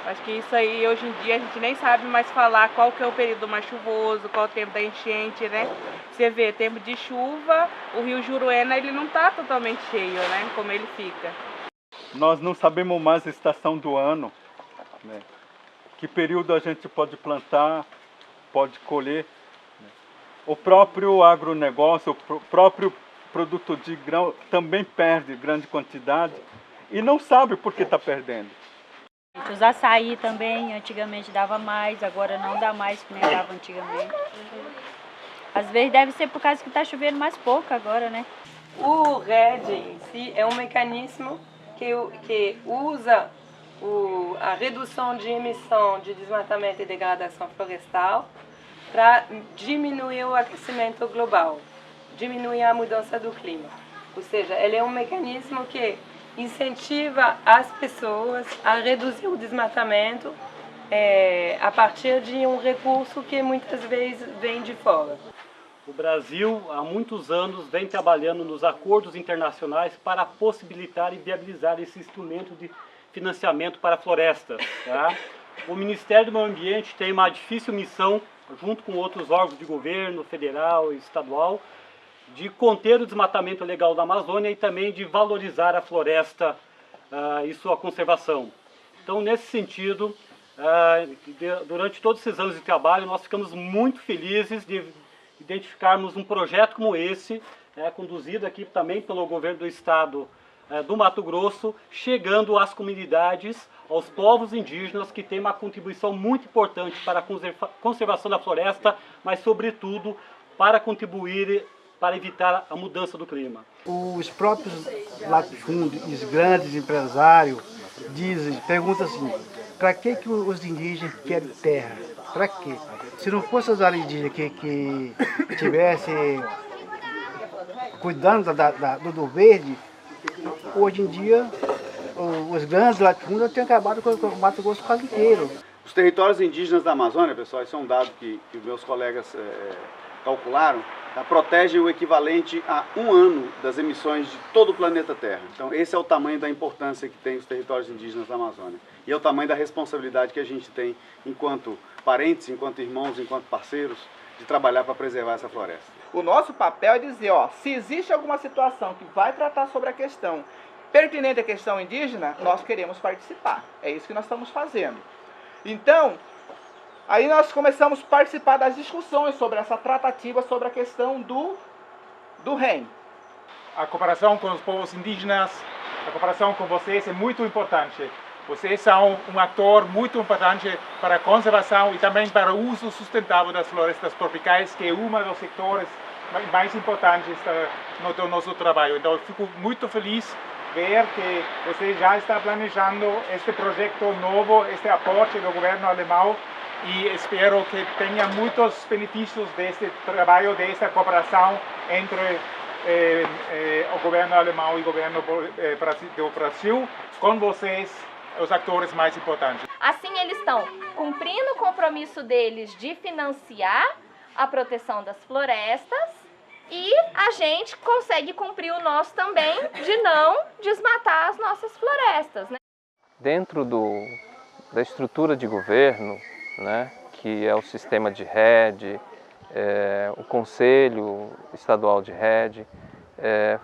Acho que isso aí, hoje em dia, a gente nem sabe mais falar qual que é o período mais chuvoso, qual é o tempo da enchente, né? Você vê, tempo de chuva, o rio Juruena, ele não tá totalmente cheio, né? Como ele fica. Nós não sabemos mais a estação do ano, né? Que período a gente pode plantar, pode colher. Né? O próprio agronegócio, o próprio produto de grão também perde grande quantidade e não sabe por que está perdendo. Os açaí também, antigamente dava mais, agora não dá mais como dava antigamente. Às vezes deve ser por causa que está chovendo mais pouco agora, né? O RED em si é um mecanismo que usa a redução de emissão de desmatamento e degradação florestal para diminuir o aquecimento global, diminuir a mudança do clima. Ou seja, ele é um mecanismo que incentiva as pessoas a reduzir o desmatamento a partir de um recurso que muitas vezes vem de fora. O Brasil, há muitos anos, vem trabalhando nos acordos internacionais para possibilitar e viabilizar esse instrumento de financiamento para florestas. Tá? O Ministério do Meio Ambiente tem uma difícil missão, junto com outros órgãos de governo, federal e estadual, de conter o desmatamento legal da Amazônia e também de valorizar a floresta e sua conservação. Então, nesse sentido, durante todos esses anos de trabalho, nós ficamos muito felizes de identificarmos um projeto como esse, conduzido aqui também pelo governo do estado do Mato Grosso, chegando às comunidades, aos povos indígenas, que têm uma contribuição muito importante para a conservação da floresta, mas sobretudo para contribuir para evitar a mudança do clima. Os próprios latifúndios, os grandes empresários, perguntam assim, para que os indígenas querem terra? Para quê? Se não fossem os indígenas que estivessem cuidando do verde, hoje em dia os grandes latifúndios têm acabado com o Mato Grosso quase inteiro. Os territórios indígenas da Amazônia, pessoal, isso é um dado que meus colegas calcularam, protegem o equivalente a 1 ano das emissões de todo o planeta Terra. Então esse é o tamanho da importância que tem os territórios indígenas da Amazônia. E é o tamanho da responsabilidade que a gente tem enquanto parentes, enquanto irmãos, enquanto parceiros, de trabalhar para preservar essa floresta. O nosso papel é dizer, se existe alguma situação que vai tratar sobre a questão pertinente à questão indígena, nós queremos participar. É isso que nós estamos fazendo. Então, aí nós começamos a participar das discussões sobre essa tratativa, sobre a questão do REN. A cooperação com os povos indígenas, a cooperação com vocês é muito importante. Vocês são um ator muito importante para a conservação e também para o uso sustentável das florestas tropicais, que é um dos setores mais importantes do nosso trabalho. Então, eu fico muito feliz ver que você já está planejando este projeto novo, este aporte do governo alemão, e espero que tenha muitos benefícios deste trabalho, desta cooperação entre o governo alemão e o governo do Brasil, com vocês, os atores mais importantes. Assim, eles estão cumprindo o compromisso deles de financiar a proteção das florestas e a gente consegue cumprir o nosso também de não desmatar as nossas florestas, né? Dentro da estrutura de governo, né, que é o sistema de RED, o Conselho Estadual de RED,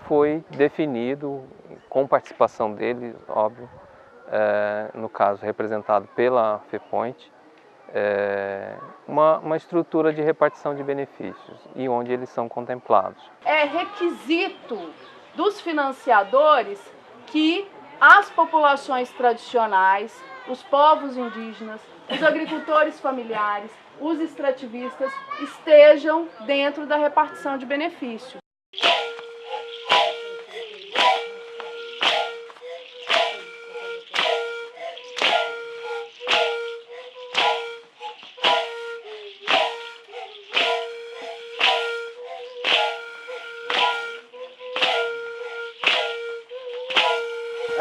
foi definido, com participação dele, óbvio, no caso representado pela FEPOINT, uma estrutura de repartição de benefícios e onde eles são contemplados. É requisito dos financiadores que as populações tradicionais, os povos indígenas, os agricultores familiares, os extrativistas estejam dentro da repartição de benefícios.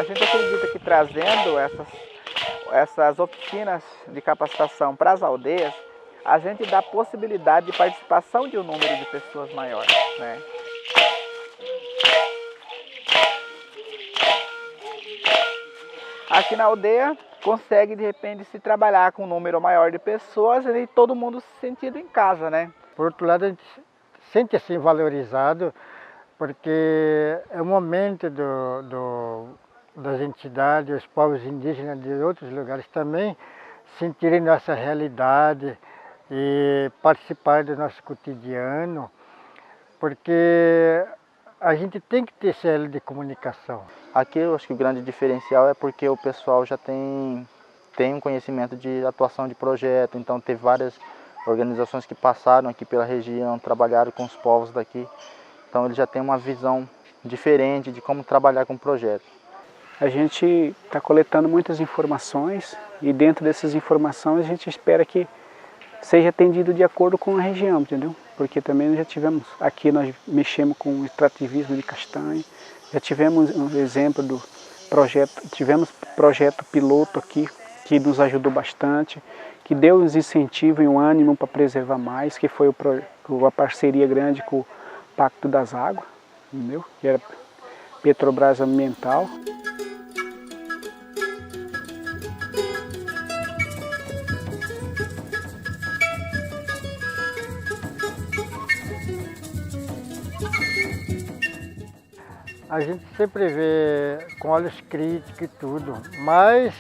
a gente acredita que trazendo essas oficinas de capacitação para as aldeias, a gente dá possibilidade de participação de um número de pessoas maior, né? Aqui na aldeia consegue de repente se trabalhar com um número maior de pessoas e todo mundo se sentindo em casa, né? Por outro lado, a gente sente assim valorizado, porque é o momento das entidades, os povos indígenas de outros lugares também sentirem nossa realidade e participar do nosso cotidiano, porque a gente tem que ter esse elo de comunicação. Aqui eu acho que o grande diferencial é porque o pessoal já tem um conhecimento de atuação de projeto, então teve várias organizações que passaram aqui pela região, trabalharam com os povos daqui, então eles já têm uma visão diferente de como trabalhar com o projeto. A gente está coletando muitas informações e dentro dessas informações a gente espera que seja atendido de acordo com a região, entendeu? Porque também já tivemos, aqui nós mexemos com extrativismo de castanha, já tivemos um exemplo do projeto, tivemos projeto piloto aqui que nos ajudou bastante, que deu uns incentivos e um ânimo para preservar mais, que foi a parceria grande com o Pacto das Águas, entendeu? Que era Petrobras Ambiental. A gente sempre vê com olhos críticos e tudo, mas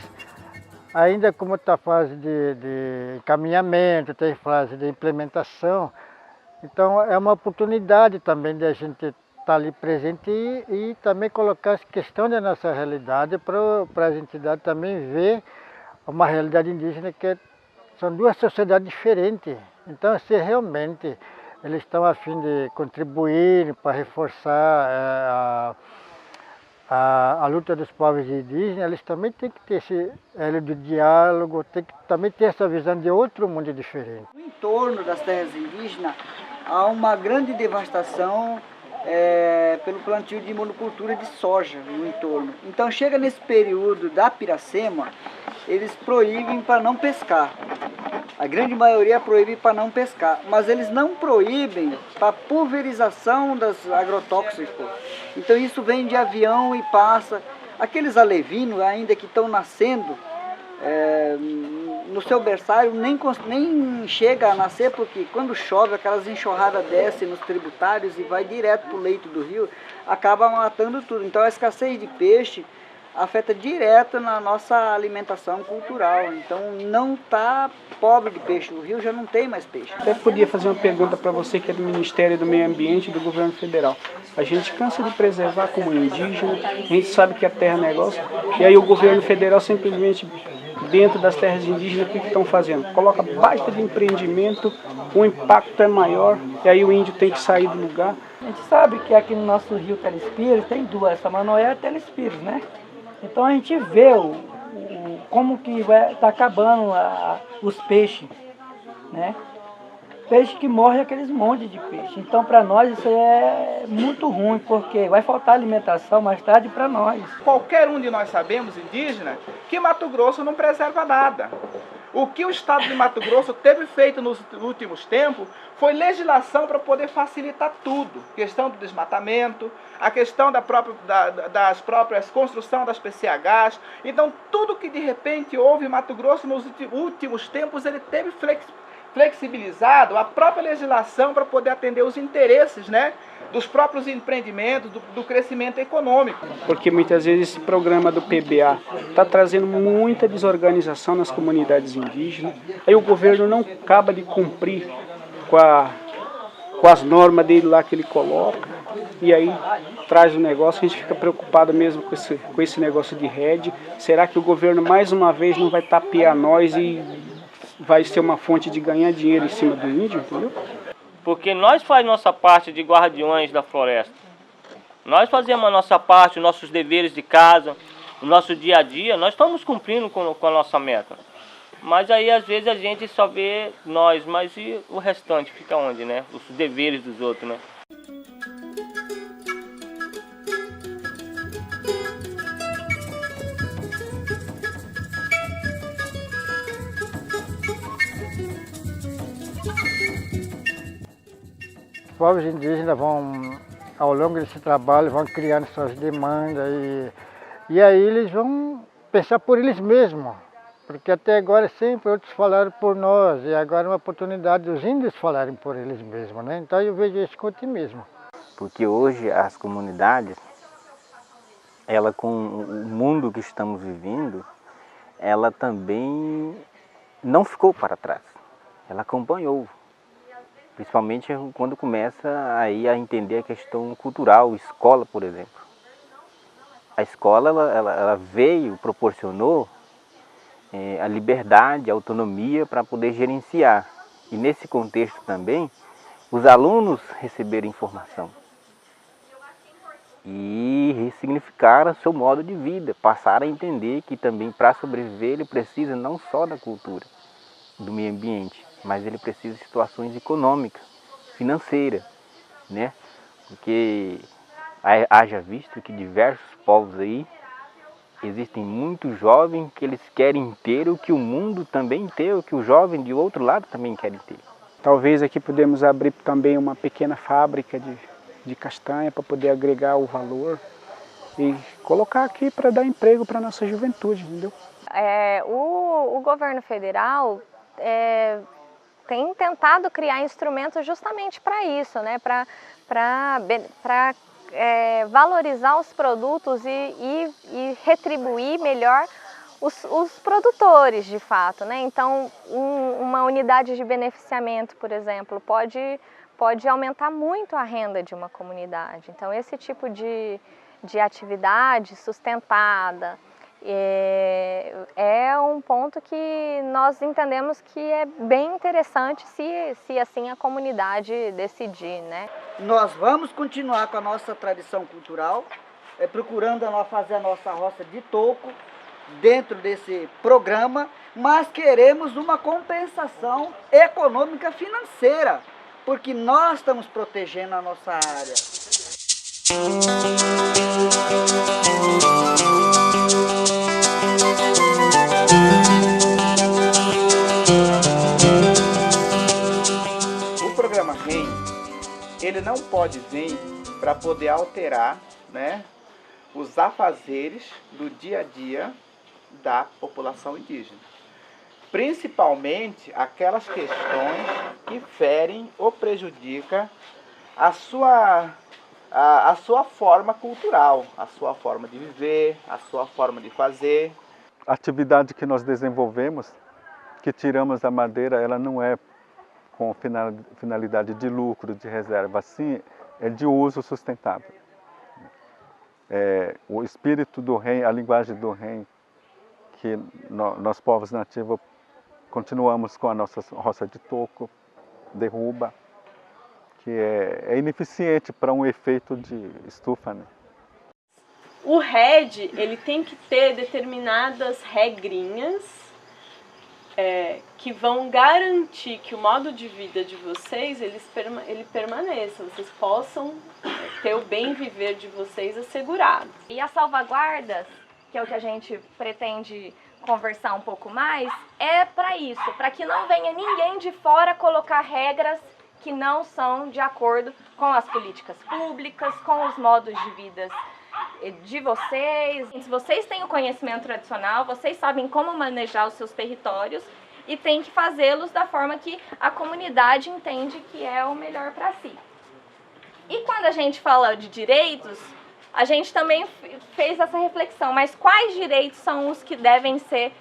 ainda como está a fase de encaminhamento, tem fase de implementação, então é uma oportunidade também de a gente estar ali presente e também colocar essa questão da nossa realidade para as entidades também ver uma realidade indígena que são duas sociedades diferentes. Então, se realmente eles estão a fim de contribuir para reforçar a luta dos povos indígenas, eles também têm que ter esse elo de diálogo, tem que também ter essa visão de outro mundo diferente. No entorno das terras indígenas há uma grande devastação pelo plantio de monocultura de soja no entorno. Então chega nesse período da piracema, eles proíbem para não pescar. A grande maioria proíbe para não pescar, mas eles não proíbem para pulverização dos agrotóxicos. Então isso vem de avião e passa. Aqueles alevinos ainda que estão nascendo, no seu berçário nem chega a nascer, porque quando chove aquelas enxurradas descem nos tributários e vai direto para o leito do rio, acaba matando tudo. Então a escassez de peixe afeta direto na nossa alimentação cultural. Então não está pobre de peixe, o rio já não tem mais peixe. Até podia fazer uma pergunta para você que é do Ministério do Meio Ambiente e do Governo Federal. A gente cansa de preservar como indígena, a gente sabe que a terra é negócio, e aí o governo federal simplesmente, dentro das terras indígenas, o que estão fazendo? Coloca baita de empreendimento, o impacto é maior, e aí o índio tem que sair do lugar. A gente sabe que aqui no nosso rio Telespires tem duas, essa Manoel e Telespires, né? Então a gente vê como que está acabando os peixes, né? Peixe que morre, aqueles montes de peixe. Então para nós isso é muito ruim, porque vai faltar alimentação mais tarde para nós. Qualquer um de nós sabemos, indígena, que Mato Grosso não preserva nada. O que o Estado de Mato Grosso teve feito nos últimos tempos foi legislação para poder facilitar tudo. Questão do desmatamento, a questão das próprias construção das PCHs. Então, tudo que de repente houve em Mato Grosso nos últimos tempos, ele teve flexibilizado a própria legislação para poder atender os interesses, né, dos próprios empreendimentos, do crescimento econômico. Porque muitas vezes esse programa do PBA está trazendo muita desorganização nas comunidades indígenas, aí o governo não acaba de cumprir com as normas dele lá que ele coloca, e aí traz o negócio, a gente fica preocupado mesmo com esse negócio de rede. Será que o governo mais uma vez não vai tapear nós e vai ser uma fonte de ganhar dinheiro em cima do índio, entendeu? Porque nós fazemos nossa parte de guardiões da floresta. Nós fazemos a nossa parte, os nossos deveres de casa, o nosso dia a dia, nós estamos cumprindo com a nossa meta. Mas aí às vezes a gente só vê nós, mas e o restante fica onde, né? Os deveres dos outros, né? povos indígenas vão, ao longo desse trabalho, vão criando suas demandas e aí eles vão pensar por eles mesmos. Porque até agora sempre outros falaram por nós, e agora é uma oportunidade dos índios falarem por eles mesmos, né? Então eu vejo isso com otimismo. Porque hoje as comunidades, ela com o mundo que estamos vivendo, ela também não ficou para trás, ela acompanhou. Principalmente quando começa aí a entender a questão cultural, escola, por exemplo. A escola ela veio, proporcionou a liberdade, a autonomia para poder gerenciar. E nesse contexto também, os alunos receberam informação e ressignificaram seu modo de vida, passaram a entender que também para sobreviver ele precisa não só da cultura, do meio ambiente, mas ele precisa de situações econômicas, financeiras, né? Porque haja visto que diversos povos aí, existem muitos jovens que eles querem ter o que o mundo também tem, o que o jovem de outro lado também querem ter. Talvez aqui podemos abrir também uma pequena fábrica de castanha para poder agregar o valor e colocar aqui para dar emprego para a nossa juventude, entendeu? O governo federal tem tentado criar instrumentos justamente para isso, né? Para valorizar os produtos e retribuir melhor os produtores, de fato, né? Então, uma unidade de beneficiamento, por exemplo, pode aumentar muito a renda de uma comunidade. Então, esse tipo de atividade sustentada é um ponto que nós entendemos que é bem interessante se assim a comunidade decidir, né? Nós vamos continuar com a nossa tradição cultural, procurando fazer a nossa roça de toco dentro desse programa, mas queremos uma compensação econômica financeira, porque nós estamos protegendo a nossa área. O programa REM, ele não pode vir para poder alterar, né, os afazeres do dia a dia da população indígena. Principalmente aquelas questões que ferem ou prejudicam a sua forma cultural, a sua forma de viver, a sua forma de fazer. A atividade que nós desenvolvemos, que tiramos a madeira, ela não é com finalidade de lucro, de reserva, sim, é de uso sustentável. O espírito do REM, a linguagem do REM, que nós povos nativos continuamos com a nossa roça de toco, derruba, que é ineficiente para um efeito de estufa, né? O RED, ele tem que ter determinadas regrinhas que vão garantir que o modo de vida de vocês ele permaneça, vocês possam ter o bem viver de vocês assegurado. E as salvaguardas, que é o que a gente pretende conversar um pouco mais, é para isso, para que não venha ninguém de fora colocar regras que não são de acordo com as políticas públicas, com os modos de vida de vocês. Se vocês têm o conhecimento tradicional, vocês sabem como manejar os seus territórios e tem que fazê-los da forma que a comunidade entende que é o melhor para si. E quando a gente fala de direitos, a gente também fez essa reflexão, mas quais direitos são os que devem ser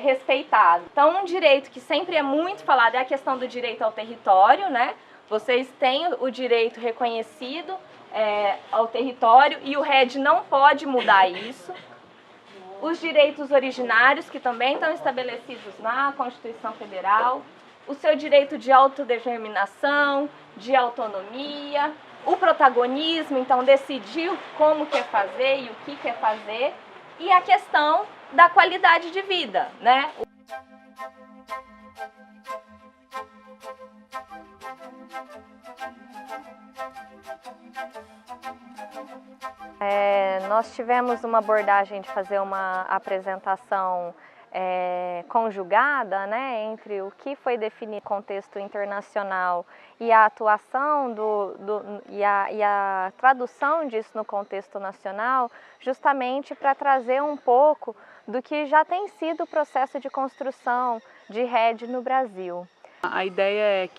respeitados? Então, um direito que sempre é muito falado é a questão do direito ao território, né? Vocês têm o direito reconhecido ao território e o RED não pode mudar isso. Os direitos originários, que também estão estabelecidos na Constituição Federal. O seu direito de autodeterminação, de autonomia. O protagonismo, então, decidir como quer fazer e o que quer fazer. E a questão da qualidade de vida, né? Nós tivemos uma abordagem de fazer uma apresentação conjugada, né, entre o que foi definido no contexto internacional e a atuação e a tradução disso no contexto nacional, justamente para trazer um pouco do que já tem sido o processo de construção de rede no Brasil. A ideia é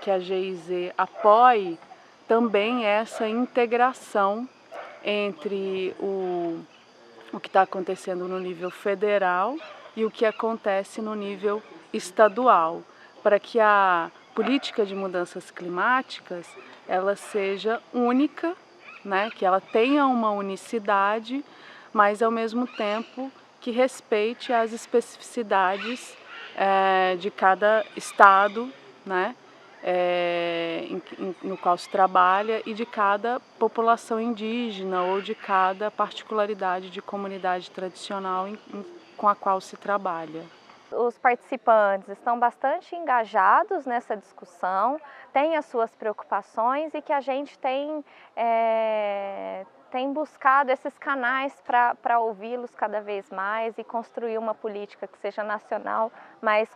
que a GIZ apoie também essa integração entre o que está acontecendo no nível federal e o que acontece no nível estadual, para que a política de mudanças climáticas ela seja única, né, que ela tenha uma unicidade, mas ao mesmo tempo que respeite as especificidades de cada estado, né, no qual se trabalha, e de cada população indígena ou de cada particularidade de comunidade tradicional com a qual se trabalha. Os participantes estão bastante engajados nessa discussão, têm as suas preocupações e que a gente tem buscado esses canais para ouvi-los cada vez mais e construir uma política que seja nacional, mas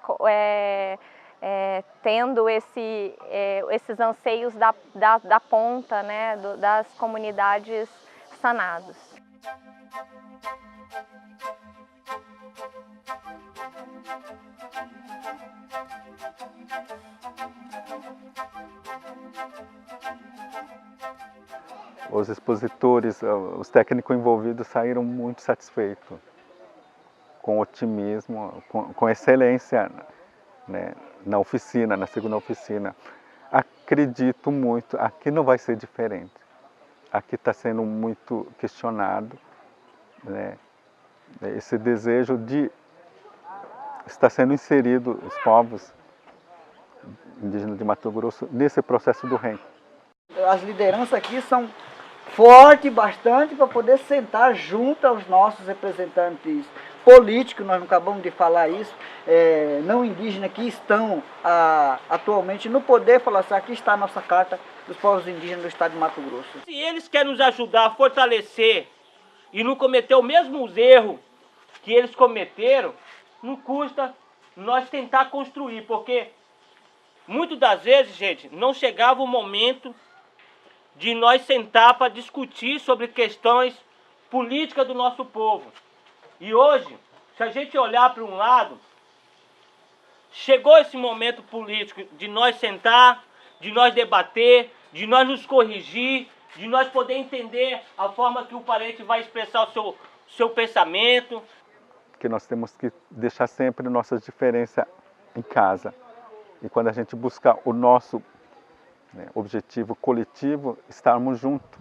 tendo esses anseios da ponta, né, das comunidades sanados. Os expositores, os técnicos envolvidos saíram muito satisfeitos, com otimismo, com excelência, né, na oficina, na segunda oficina. Acredito muito, aqui não vai ser diferente. Aqui está sendo muito questionado, né, esse desejo de estar sendo inserido os povos indígenas de Mato Grosso nesse processo do REM. As lideranças aqui são fortes bastante para poder sentar junto aos nossos representantes políticos, nós não acabamos de falar isso, não indígenas que estão atualmente no poder, falar assim, aqui está a nossa carta dos povos indígenas do estado de Mato Grosso. Se eles querem nos ajudar a fortalecer e não cometer os mesmos erros que eles cometeram, não custa nós tentar construir, porque muitas das vezes, gente, não chegava o momento de nós sentar para discutir sobre questões políticas do nosso povo. E hoje, se a gente olhar para um lado, chegou esse momento político de nós sentar, de nós debater, de nós nos corrigir, de nós poder entender a forma que o parente vai expressar o seu pensamento. Que nós temos que deixar sempre nossas diferenças em casa. E quando a gente buscar o nosso objetivo coletivo, estarmos juntos.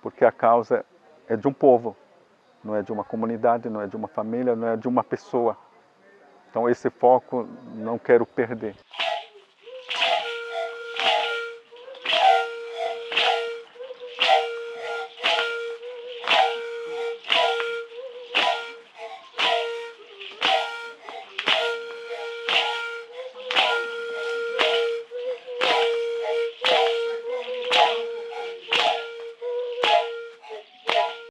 Porque a causa é de um povo, não é de uma comunidade, não é de uma família, não é de uma pessoa. Então esse foco não quero perder.